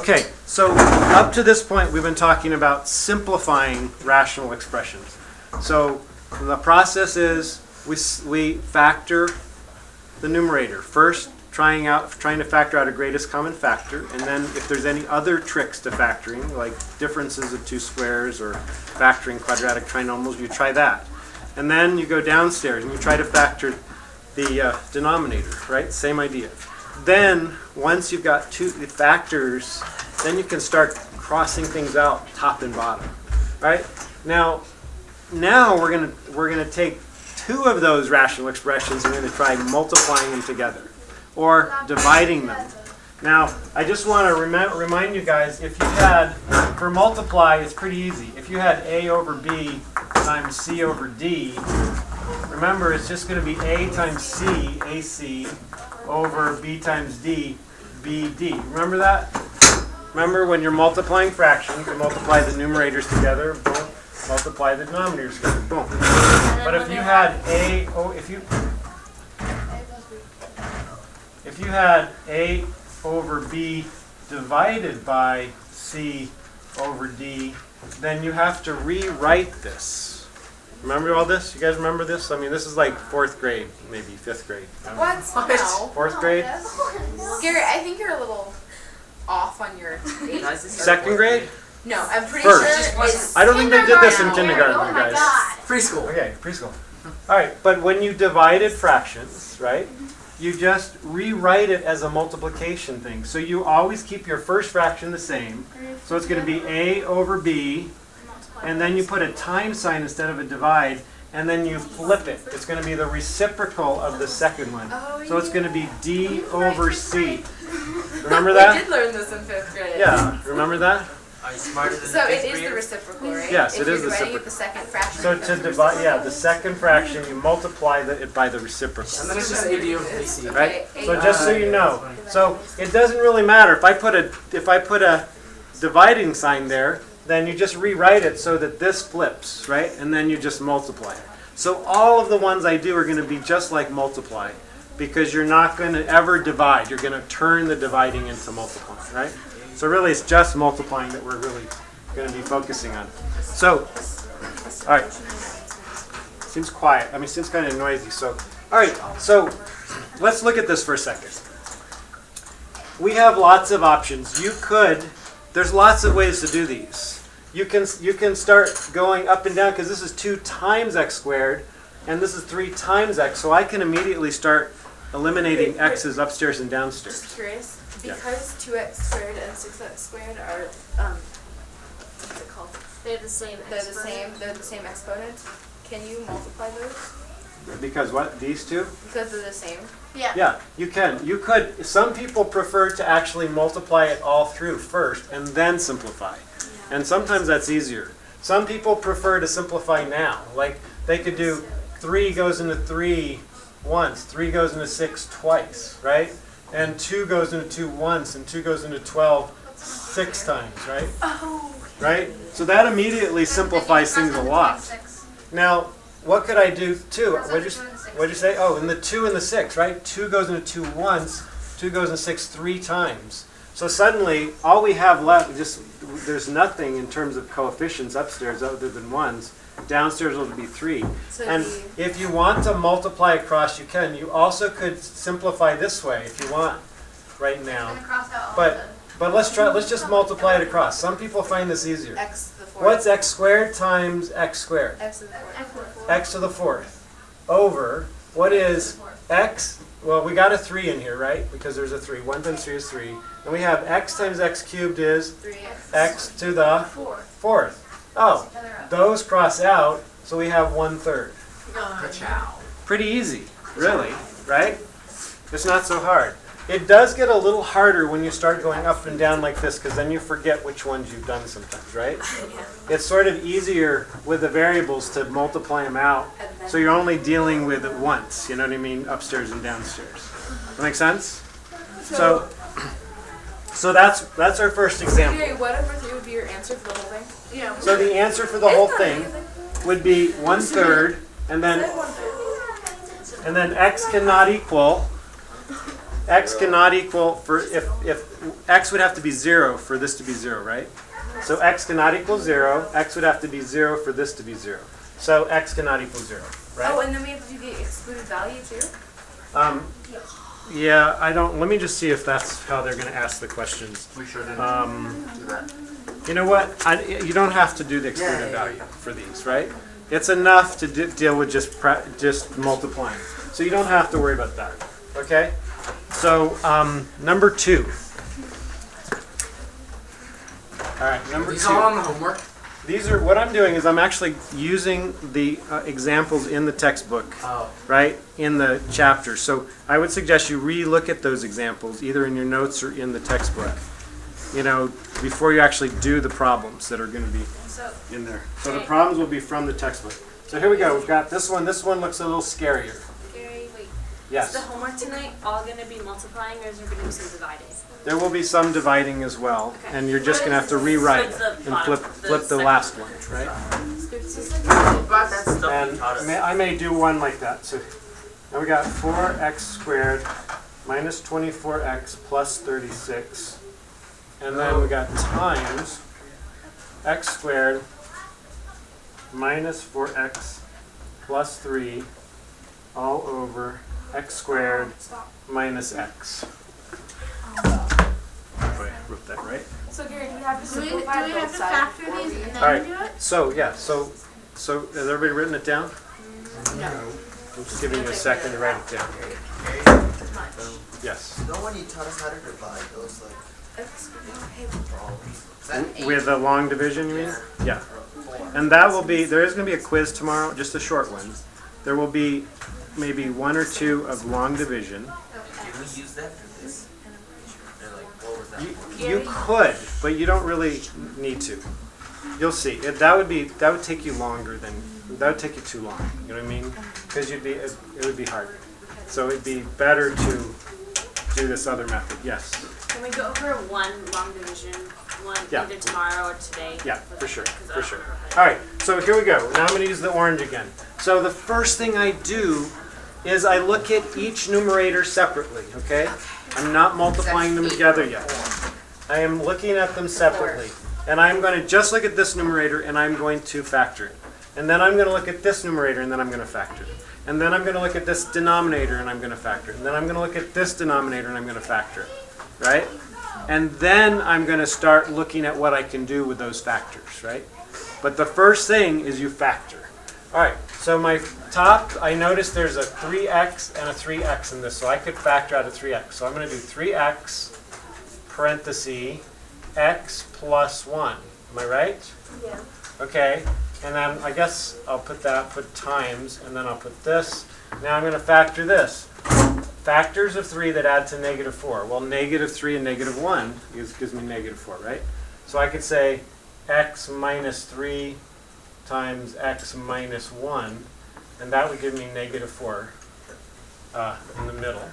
Okay, so up to this point we've been talking about simplifying rational expressions. So the process is we factor the numerator. First, trying to factor out a greatest common factor, and then if there's any other tricks to factoring, like differences of two squares or factoring quadratic trinomials, you try that. And then you go downstairs and you try to factor the denominator, right? Same idea. Then, once you've got two factors, then you can start crossing things out top and bottom, right? Now we're gonna take two of those rational expressions and we're gonna try multiplying them together, or dividing them. Now, I just want to remind you guys, if you had, for multiply, it's pretty easy. If you had a over b times c over d, remember it's just going to be a times c, ac, over b times d, bd. Remember that? Remember when you're multiplying fractions, you multiply the numerators together, boom, multiply the denominators together, boom. But if you had if you had a over b divided by c over d, then you have to rewrite this. Remember all this? You guys remember this? I mean, this is like 4th grade, maybe 5th grade. What? No. 4th grade? Gary, I think you're a little off on your age. 2nd grade? No, I'm pretty First. sure it's I don't think they did this in kindergarten, Oh you my guys. God. Preschool. Okay, preschool. All right, but when you divided fractions, right, you just rewrite it as a multiplication thing. So you always keep your first fraction the same. So it's going to be a over b, and then you put a times sign instead of a divide, and then you flip it. It's going to be the reciprocal of the second one. So it's going to be d over c. Remember that? We did learn this in 5th grade. Yeah, remember that? Are you smarter than So the it 5th is the graders? reciprocal, right? Yes, it is If the you're dividing reciprocal. it the second fraction. So that's to the divide, yeah, reciprocal. the second fraction, you multiply it by the reciprocal. And then it's just AD over BC. Right? Okay, So just so you know, so it doesn't really matter if I put a dividing sign there, then you just rewrite it so that this flips, right? And then you just multiply it. So all of the ones I do are going to be just like multiply, because you're not going to ever divide. You're going to turn the dividing into multiplying, right? So really, it's just multiplying that we're really going to be focusing on. So, all right. Seems quiet. I mean, seems kind of noisy. So, all right. So, let's look at this for a second. We have lots of options. There's lots of ways to do these. You can start going up and down, because this is 2 times x squared, and this is 3 times x. So I can immediately start eliminating x's upstairs and downstairs. Just curious, Yeah. because 2x squared and 6x squared are, what's it called? They're the same. They're the same exponent. Can you multiply those? Because what? These two? Because they're the same. Yeah. Yeah, you can. You could. Some people prefer to actually multiply it all through first and then simplify. And sometimes that's easier. Some people prefer to simplify now. Like they could do 3 goes into 3 once, 3 goes into 6 twice, right? And 2 goes into 2 once, and 2 goes into 12 6 times, right? Oh. Right? So that immediately simplifies things a lot. Now, what could I do too? What'd you say? Oh, and the 2 and the 6, right? 2 goes into 2 once, 2 goes into 6 3 times. So suddenly, all we have left, there's nothing in terms of coefficients upstairs other than 1s. Downstairs will be 3. So And if you want to multiply across, you can. You also could simplify this way if you want right now. But let's just multiply it across. Some people find this easier. X to the 4th. What's x squared times x squared? X to the 4th. X to the 4th over, what is x? Well, we got a 3 in here, right? Because there's a 3. 1 times 3 is 3. And we have x times x cubed is 3x. x to the 4th. Oh, those cross out, so we have 1/3. Ka-chow. Pretty easy, really, right? It's not so hard. It does get a little harder when you start going up and down like this, because then you forget which ones you've done sometimes, right? It's sort of easier with the variables to multiply them out, so you're only dealing with it once, you know what I mean, upstairs and downstairs. That make sense? So that's our first example. Gary, what over 3 would be your answer for the whole thing? Yeah. So the answer for the whole thing would be 1/3, and then x cannot equal X cannot equal, if X would have to be 0 for this to be 0, right? So X cannot equal 0. X would have to be 0 for this to be 0. So X cannot equal 0, right? Oh, and then we have to do the excluded value too? Yeah, I don't, let me just see if that's how they're going to ask the questions. We shouldn't do that. You know what? You don't have to do the excluded value for these, right? It's enough to deal with just multiplying. So you don't have to worry about that, okay? So number 2. All right, number 2. These all on the homework? These are, what I'm doing is I'm actually using the examples in the textbook, right, in the chapter. So I would suggest you re-look at those examples, either in your notes or in the textbook, you know, before you actually do the problems that are going to be in there. So the problems will be from the textbook. So here we go. We've got this one. This one looks a little scarier. Gary, wait. Yes. Is the homework tonight all going to be multiplying, or is there going to be some dividing? There will be some dividing as well, Okay. and you're just going to have to rewrite So and the bottom, flip the second last one, right? But that's stuff And we taught us. I may do one like that. So now we got 4x squared minus 24x plus 36. And then we got times x squared minus 4x plus 3 all over x squared minus x. I wrote that right. So Gary, do we have to Do we simplify have both to sides factor before these we- and All then right. do it? So yeah. So has everybody written it down? No. I'm just giving you a second to write it down. Yes. No one you taught us how to divide those problems. With a long division, you mean? Yeah. And that will be, there is going to be a quiz tomorrow, just a short one. There will be maybe 1 or 2 of long division. Can we use that for this? And like, what was that? You could, but you don't really need to. You'll see. That would take you longer than, that would take you too long. You know what I mean? Because it would be hard. So it'd be better to do this other method. Yes. Can we go over one long division, one Yeah. either tomorrow or today? Yeah, for sure, 'Cause I for don't sure. remember. All right, so here we go. Now I'm going to use the orange again. So the first thing I do is I look at each numerator separately, okay? I'm not multiplying them together yet. I am looking at them separately. And I'm going to just look at this numerator and I'm going to factor it. And then I'm going to look at this numerator and then I'm going to factor it. And then I'm going to look at this denominator and I'm going to factor it. And then I'm going to look at this denominator and I'm going to factor it. Right? And then I'm going to start looking at what I can do with those factors, right? But the first thing is you factor. All right, so my top, I noticed there's a 3x and a 3x in this, so I could factor out a 3x. So I'm going to do 3x parenthesis x plus 1. Am I right? Yeah. Okay, and then I guess I'll put times, and then I'll put this. Now I'm going to factor this. Factors of 3 that add to -4. Well, -3 and -1 gives me -4, right? So I could say x minus 3 times x minus 1, and that would give me -4 in the middle.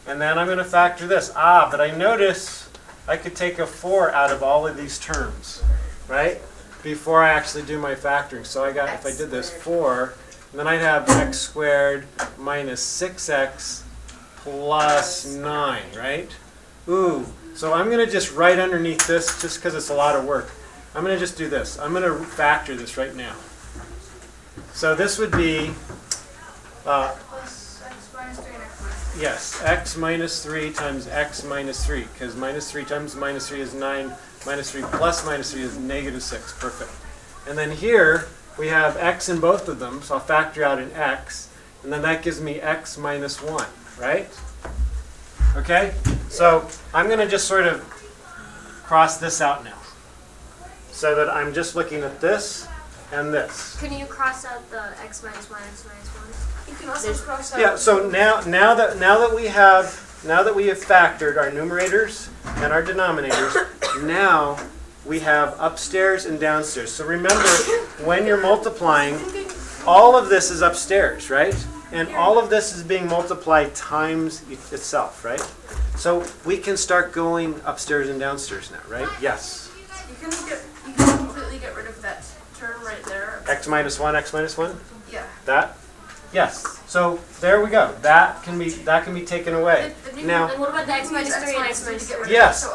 And then I'm going to factor this. But I notice I could take a 4 out of all of these terms, right? Before I actually do my factoring. So I got, if I did this, 4, and then I'd have x squared minus 6x plus 9, right? Ooh, so I'm going to just write underneath this, just because it's a lot of work. I'm going to just do this. I'm going to factor this right now. So this would be, Plus x minus 3 and x minus 3. yes, x minus 3 times x minus 3, because minus 3 times minus 3 is 9, minus 3 plus minus 3 is -6. Perfect. And then here, we have x in both of them, so I'll factor out an x, and then that gives me x minus 1, right? Okay? So I'm going to just sort of cross this out now, so that I'm just looking at this and this. Can you cross out the x minus 1, x minus 1? You can also cross out. Yeah, so now that we have factored our numerators and our denominators, now we have upstairs and downstairs. So remember, when you're multiplying, all of this is upstairs, right? And all of this is being multiplied times itself, right? So we can start going upstairs and downstairs now, right? Yes. You can completely get rid of that term right there. X minus 1, x minus 1? Yeah. That? Yes. So there we go. That can be taken away. Now, And what about the x minus 3 and x minus 3? yes,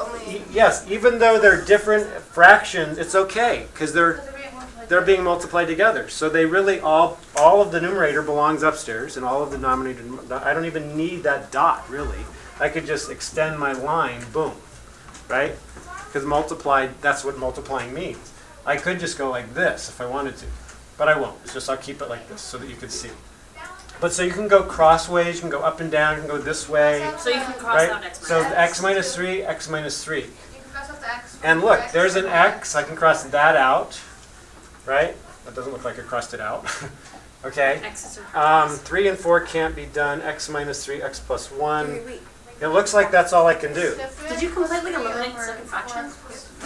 yes, even though they're different fractions, it's okay, because they're being multiplied together. So they really, all of the numerator belongs upstairs, and all of the denominator, I don't even need that dot, really. I could just extend my line, boom, right? Because multiplied, that's what multiplying means. I could just go like this if I wanted to, but I won't. It's just I'll keep it like this so that you can see. But so you can go crossways, you can go up and down, you can go this way, So you can cross right? out x minus So the x minus 3, x minus 3. You can cross off the x. And look, there's an x, I can cross that out, right? That doesn't look like I crossed it out. Okay. X's are 3 and 4 can't be done, x minus 3, x plus 1. It looks like that's all I can do. Did you completely eliminate the second fraction?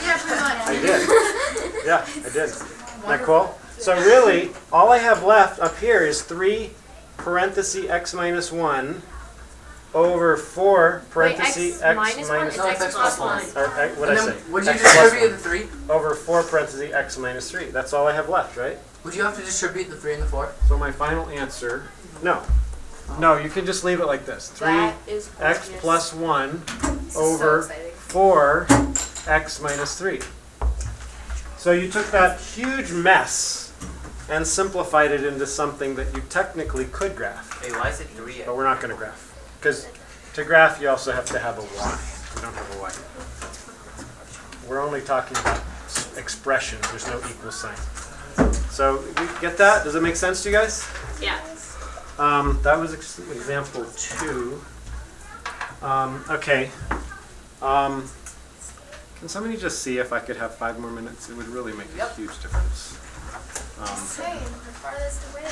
Yeah, pretty much. I did. Yeah, I did. Isn't that cool? So really, all I have left up here is 3 parenthesis x minus 1 over 4 parenthesis x minus 1. It's x plus 1. Or what did I say? Would you X plus distribute 1 the 3? over 4 parenthesis x minus 3. That's all I have left, right? Would you have to distribute the 3 and the 4? So my final answer, no. No, you can just leave it like this. 3 x plus 1 over 4 x minus 3. So you took that huge mess and simplified it into something that you technically could graph, Hey, why is it 3x? but we're not going to graph. Because to graph, you also have to have a y. We don't have a y. We're only talking about expressions. There's no equal sign. So you get that? Does it make sense to you guys? Yeah. That was example 2. Okay. Can somebody just see if I could have 5 more minutes? It would really make a huge difference. Same, the farthest away.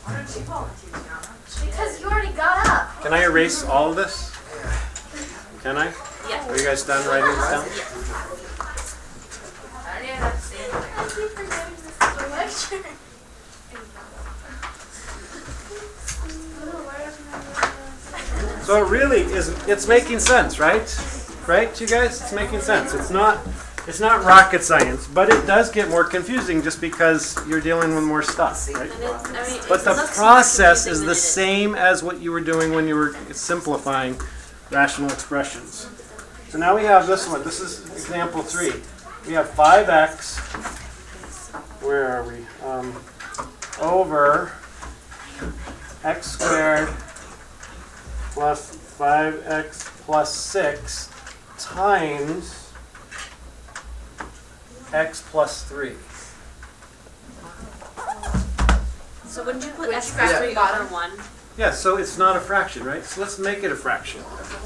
Why don't you volunteer, Gianna? Because you already got up. Can I erase all of this? Can I? Yeah. Are you guys done writing this down? I don't even have to say anything. I keep forgetting this is a lecture. So it really is, it's making sense, right? Right, you guys? It's making sense. It's not rocket science, but it does get more confusing just because you're dealing with more stuff, right? And it's, I mean, But it the looks more process confusing is than the it is. same as what you were doing when you were simplifying rational expressions. So now we have this one. This is example 3. We have 5x, where are we? Over x squared plus 5x plus 6 times x plus 3. So wouldn't you put Which x plus fraction 3 bottom? over 1? Yeah, so it's not a fraction, right? So let's make it a fraction.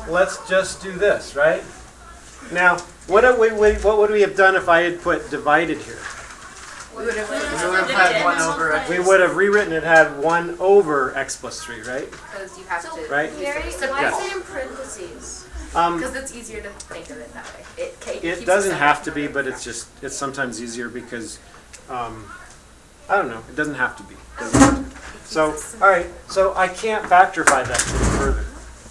Let's just do this, right? Now, what would we have done if I had put divided here? We would have had 1 over x. We would have rewritten it had 1 over x plus 3, right? Because you have to. Right? Gary, why Yes. is it in parentheses? Because it's easier to think of it that way. It keeps It doesn't it have to separate be, from but other it's sometimes easier because, I don't know, it doesn't have to be. It doesn't have to be. So, all right, so I can't factorify that any further.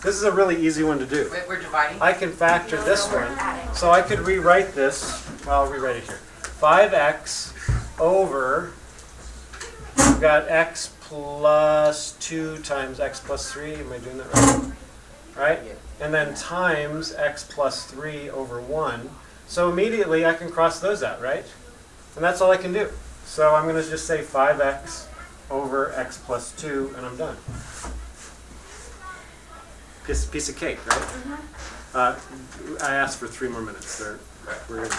This is a really easy one to do. Wait, we're dividing? I can factor this one, so I could rewrite this, well, I'll rewrite it here. 5x over, we've got x plus 2 times x plus 3, am I doing that right? Right? And then times x plus 3 over 1. So immediately I can cross those out, right? And that's all I can do. So I'm going to just say 5x over x plus 2, and I'm done. Piece of cake, right? I asked for 3 more minutes. We're good.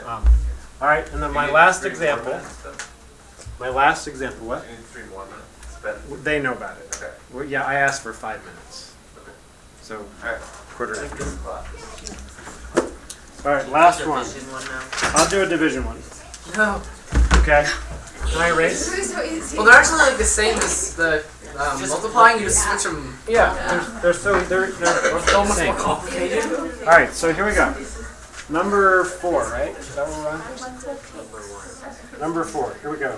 All right, and then my last example. What? You need 3 more minutes. It's better. They know about it. Okay. Well, yeah, I asked for 5 minutes. Okay. So, Alright. quarter after. Class. All right, last one. Division 1 now. I'll do a division one. No. Okay. Can I erase? It was so easy. Well, they're actually like the same as the multiplying. You just switch them. Yeah, they're so They're so much more same. complicated. All right, so here we go. Number 4, right? Is that what we're on? Number 4. Here we go.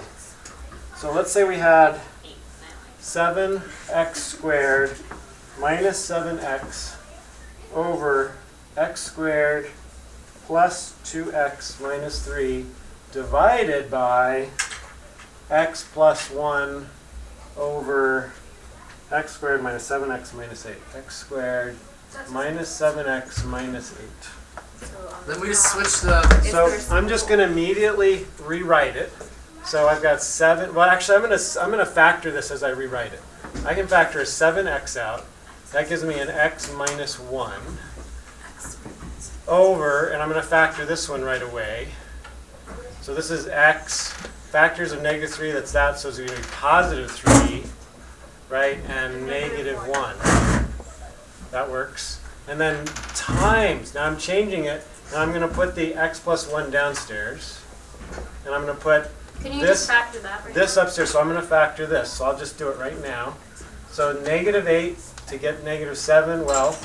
So let's say we had 7x squared minus 7x over x squared plus 2x minus 3 divided by x plus 1 over x squared minus 7x minus 8. X squared minus 7x minus 8. Then we just switch the. So I'm just going to immediately rewrite it. So I've got 7. Well, actually, I'm going to factor this as I rewrite it. I can factor a 7x out. That gives me an x minus 1 over, and I'm going to factor this one right away. So this is x, factors of negative 3, that's that, so it's going to be positive 3, right, and negative 1. That works. And then times, now I'm changing it, and I'm going to put the x plus 1 downstairs, and I'm going to put Can you just factor that right this upstairs, so I'm going to factor this, so I'll just do it right now. So negative 8 to get negative 7, well,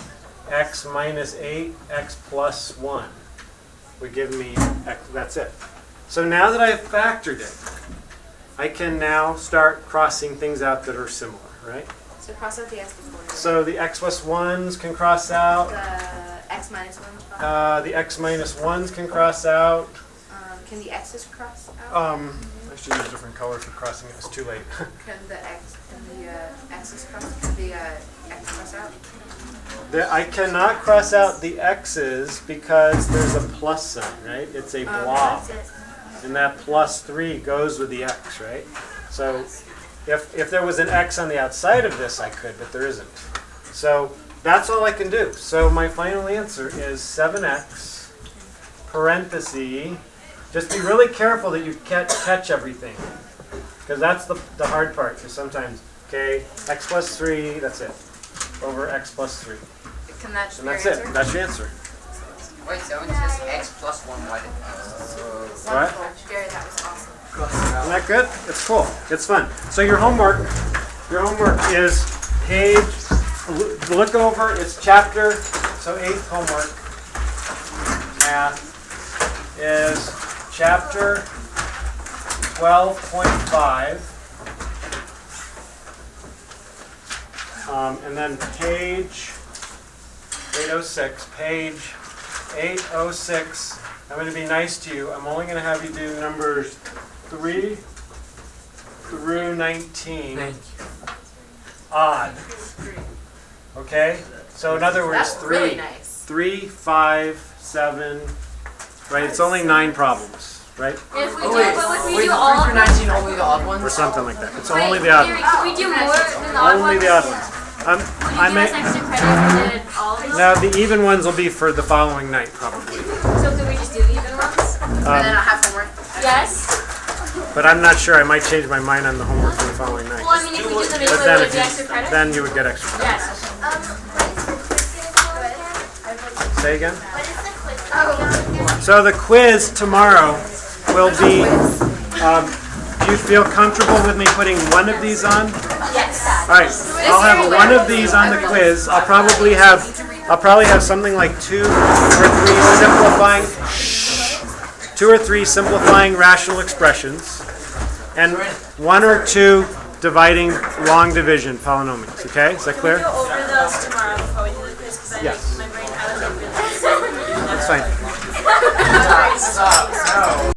x minus 8, x plus 1 would give me x, that's it. So now that I've factored it, I can now start crossing things out that are similar, right? So cross out the x plus 1. So the x plus 1s can cross out. The x minus 1. The x minus 1s can cross out. Can the x's cross out? I should use a different color for crossing it. It's too late. Can the x's cross? Can the x cross out? I cannot cross out the x's because there's a plus sign, right? It's a blob. And that plus 3 goes with the x, right? So if there was an x on the outside of this, I could, but there isn't. So that's all I can do. So my final answer is 7x, parenthesis. Just be really careful that you catch everything. Because that's the hard part. Because sometimes, okay, x plus 3, that's it. Over x plus 3. Can that And that's it. That's your answer. Wait, so it says x plus 1 y. Wonderful. Gary, that was awesome. Isn't that good? It's cool. It's fun. So your homework is page, look over, it's chapter, so 8th homework, math, is chapter 12.5, and then page 806, page 806. I'm going to be nice to you. I'm only going to have you do numbers 3 through 19. Thank you. Odd. Okay? So in other words, That's really nice. 3, 5, 7. Right? It's only 9 problems, right? If we do, wait, but if we wait, do all 3 of through them, 19, only the odd ones? Or something like that. It's wait, only the odd Gary, ones. can we do more than the odd ones? Only the odd ones. Would I you give may. us extra credit if we did all of them? Now the even ones will be for the following night, probably. So could we just do the even ones? And then I'll have homework. Yes. But I'm not sure. I might change my mind on the homework for the following night. Well, I mean, if we do them But anyway, then, would if it be extra you, credit? then you would get extra. Yes. Say again. What is the quiz? So the quiz tomorrow will be. Do you feel comfortable with me putting one of these on? Yes. All right. I'll have one of these on the quiz. I'll probably have something like 2 or 3 simplifying rational expressions, and 1 or 2 dividing long division polynomials. Okay, is that clear? We'll go over those tomorrow before we do the quiz because Yes. my brain, I was like really. That's fine. Stop. No.